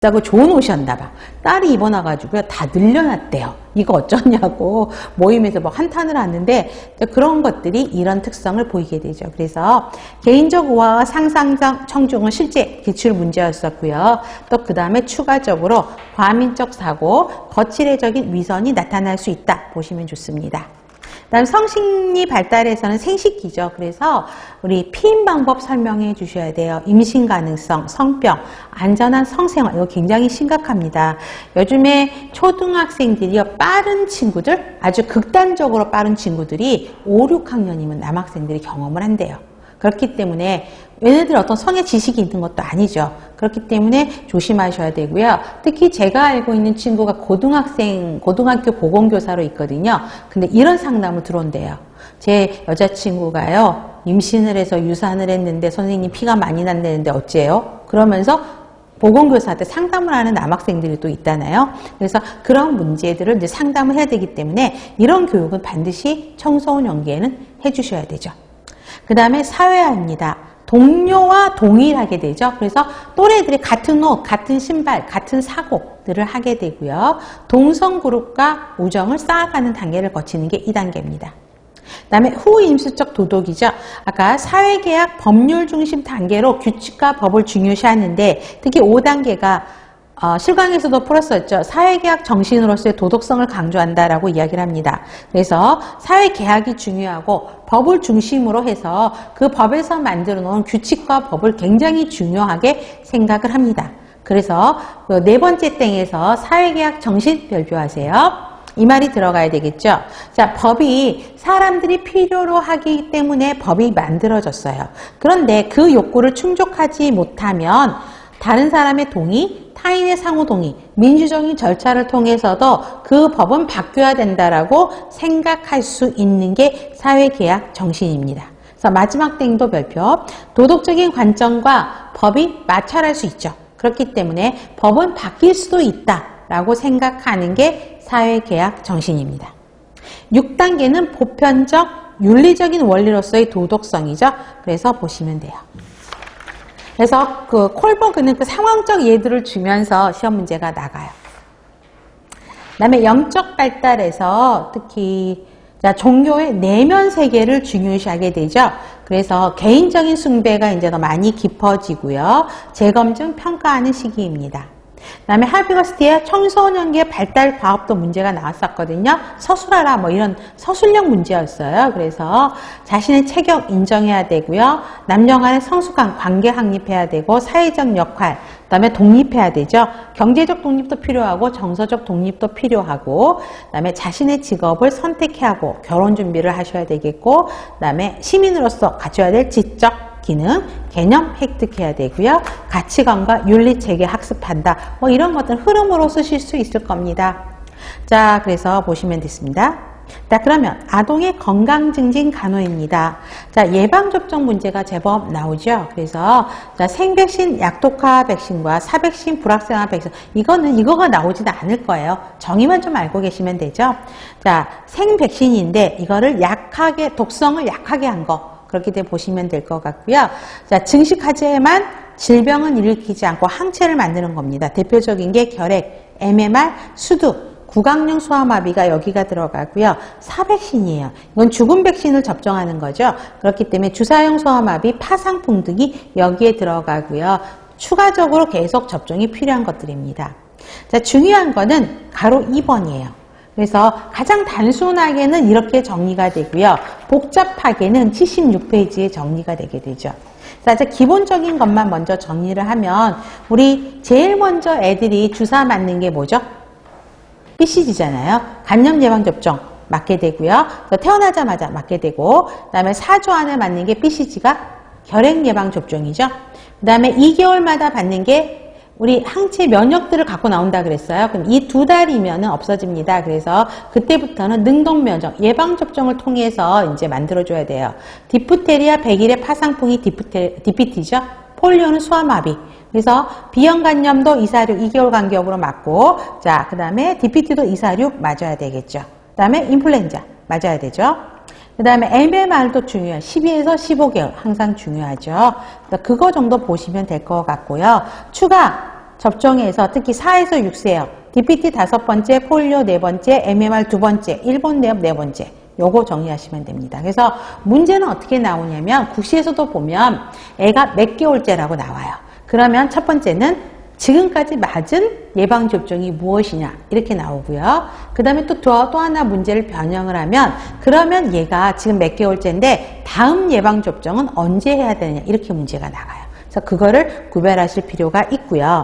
다고 좋은 옷이었나 봐. 딸이 입어놔가지고요. 다 늘려놨대요. 이거 어쩌냐고 모임에서 뭐 한탄을 하는데 그런 것들이 이런 특성을 보이게 되죠. 그래서 개인적 우화와 상상적 청중은 실제 기출 문제였었고요. 또 그 다음에 추가적으로 과민적 사고, 거칠애적인 위선이 나타날 수 있다 보시면 좋습니다. 다음 성심리 발달에서는 생식기죠. 그래서 우리 피임 방법 설명해 주셔야 돼요. 임신 가능성, 성병, 안전한 성생활 이거 굉장히 심각합니다. 요즘에 초등학생들이요 빠른 친구들 아주 극단적으로 빠른 친구들이 5, 6학년이면 남학생들이 경험을 한대요. 그렇기 때문에 얘네들 어떤 성의 지식이 있는 것도 아니죠. 그렇기 때문에 조심하셔야 되고요. 특히 제가 알고 있는 친구가 고등학교 보건교사로 있거든요. 근데 이런 상담을 들어온대요. 제 여자친구가요. 임신을 해서 유산을 했는데 선생님 피가 많이 난다는데 어째요? 그러면서 보건교사한테 상담을 하는 남학생들이 또 있잖아요. 그래서 그런 문제들을 이제 상담을 해야 되기 때문에 이런 교육은 반드시 청소년 연기에는 해주셔야 되죠. 그 다음에 사회화입니다. 동료와 동일하게 되죠. 그래서 또래들이 같은 옷, 같은 신발, 같은 사고들을 하게 되고요. 동성그룹과 우정을 쌓아가는 단계를 거치는 게 2단계입니다. 그 다음에 후임수적 도덕이죠. 아까 사회계약 법률 중심 단계로 규칙과 법을 중요시하는데 특히 5단계가 실강에서도 풀었었죠. 사회계약 정신으로서의 도덕성을 강조한다라고 이야기를 합니다. 그래서 사회계약이 중요하고 법을 중심으로 해서 그 법에서 만들어 놓은 규칙과 법을 굉장히 중요하게 생각을 합니다. 그래서 그 4번째 땡에서 사회계약 정신 별표하세요. 이 말이 들어가야 되겠죠. 자, 법이 사람들이 필요로 하기 때문에 법이 만들어졌어요. 그런데 그 욕구를 충족하지 못하면 다른 사람의 동의, 타인의 상호 동의, 민주적인 절차를 통해서도 그 법은 바뀌어야 된다라고 생각할 수 있는 게 사회계약 정신입니다. 그래서 마지막 땡도 별표, 도덕적인 관점과 법이 마찰할 수 있죠. 그렇기 때문에 법은 바뀔 수도 있다라고 생각하는 게 사회계약 정신입니다. 6단계는 보편적, 윤리적인 원리로서의 도덕성이죠. 그래서 보시면 돼요. 그래서 그 콜버그는 그 상황적 예들을 주면서 시험 문제가 나가요. 그 다음에 영적 발달에서 특히 종교의 내면 세계를 중요시하게 되죠. 그래서 개인적인 숭배가 이제 더 많이 깊어지고요. 재검증 평가하는 시기입니다. 그 다음에 할비거스티의 청소년기의 발달 과업도 문제가 나왔었거든요. 서술하라 뭐 이런 서술형 문제였어요. 그래서 자신의 체격 인정해야 되고요. 남녀 간의 성숙한 관계 확립해야 되고 사회적 역할, 그 다음에 독립해야 되죠. 경제적 독립도 필요하고 정서적 독립도 필요하고 그 다음에 자신의 직업을 선택해야 하고 결혼 준비를 하셔야 되겠고 그 다음에 시민으로서 갖춰야 될 지적 기능, 개념 획득해야 되고요. 가치관과 윤리체계 학습한다. 뭐 이런 것들 흐름으로 쓰실 수 있을 겁니다. 자, 그래서 보시면 됐습니다. 자, 그러면 아동의 건강 증진 간호입니다. 자, 예방접종 문제가 제법 나오죠. 그래서 자, 생백신, 약독화 백신과 사백신, 불확실화 백신 이거가 나오지는 않을 거예요. 정의만 좀 알고 계시면 되죠. 자, 생백신인데 이거를 약하게 독성을 약하게 한 거. 그렇게 돼 보시면 될 것 같고요. 자, 증식화제만 질병은 일으키지 않고 항체를 만드는 겁니다. 대표적인 게 결핵, MMR, 수두, 구강용 소아마비가 여기가 들어가고요. 사백신이에요. 이건 죽은 백신을 접종하는 거죠. 그렇기 때문에 주사용 소아마비, 파상풍 등이 여기에 들어가고요. 추가적으로 계속 접종이 필요한 것들입니다. 자, 중요한 거는 가로 2번이에요. 그래서 가장 단순하게는 이렇게 정리가 되고요. 복잡하게는 76페이지에 정리가 되게 되죠. 자, 이제 기본적인 것만 먼저 정리를 하면 우리 제일 먼저 애들이 주사 맞는 게 뭐죠? BCG잖아요. 간염 예방 접종 맞게 되고요. 태어나자마자 맞게 되고 그 다음에 4주 안에 맞는 게 BCG가 결핵 예방 접종이죠. 그 다음에 2개월마다 받는 게 우리 항체 면역들을 갖고 나온다 그랬어요. 그럼 이 2달이면 없어집니다. 그래서 그때부터는 능동면역, 예방접종을 통해서 이제 만들어줘야 돼요. 디프테리아 100일의 파상풍이 DPT죠. 폴리오는 소아마비. 그래서 비형간염도 246, 2개월 간격으로 맞고, 자, 그 다음에 DPT도 246 맞아야 되겠죠. 그 다음에 인플루엔자 맞아야 되죠. 그 다음에 MMR도 중요해요. 12에서 15개월 항상 중요하죠. 그거 정도 보시면 될 것 같고요. 추가 접종에서 특히 4에서 6세요. DPT 5번째, 폴리오 4번째, MMR 2번째, 일본 내염 4번째. 요거 정리하시면 됩니다. 그래서 문제는 어떻게 나오냐면 국시에서도 보면 애가 몇 개월째라고 나와요. 그러면 첫 번째는 지금까지 맞은 예방접종이 무엇이냐 이렇게 나오고요. 그 다음에 또 하나 문제를 변형을 하면 그러면 얘가 지금 몇 개월째인데 다음 예방접종은 언제 해야 되느냐 이렇게 문제가 나가요. 그래서 그거를 구별하실 필요가 있고요.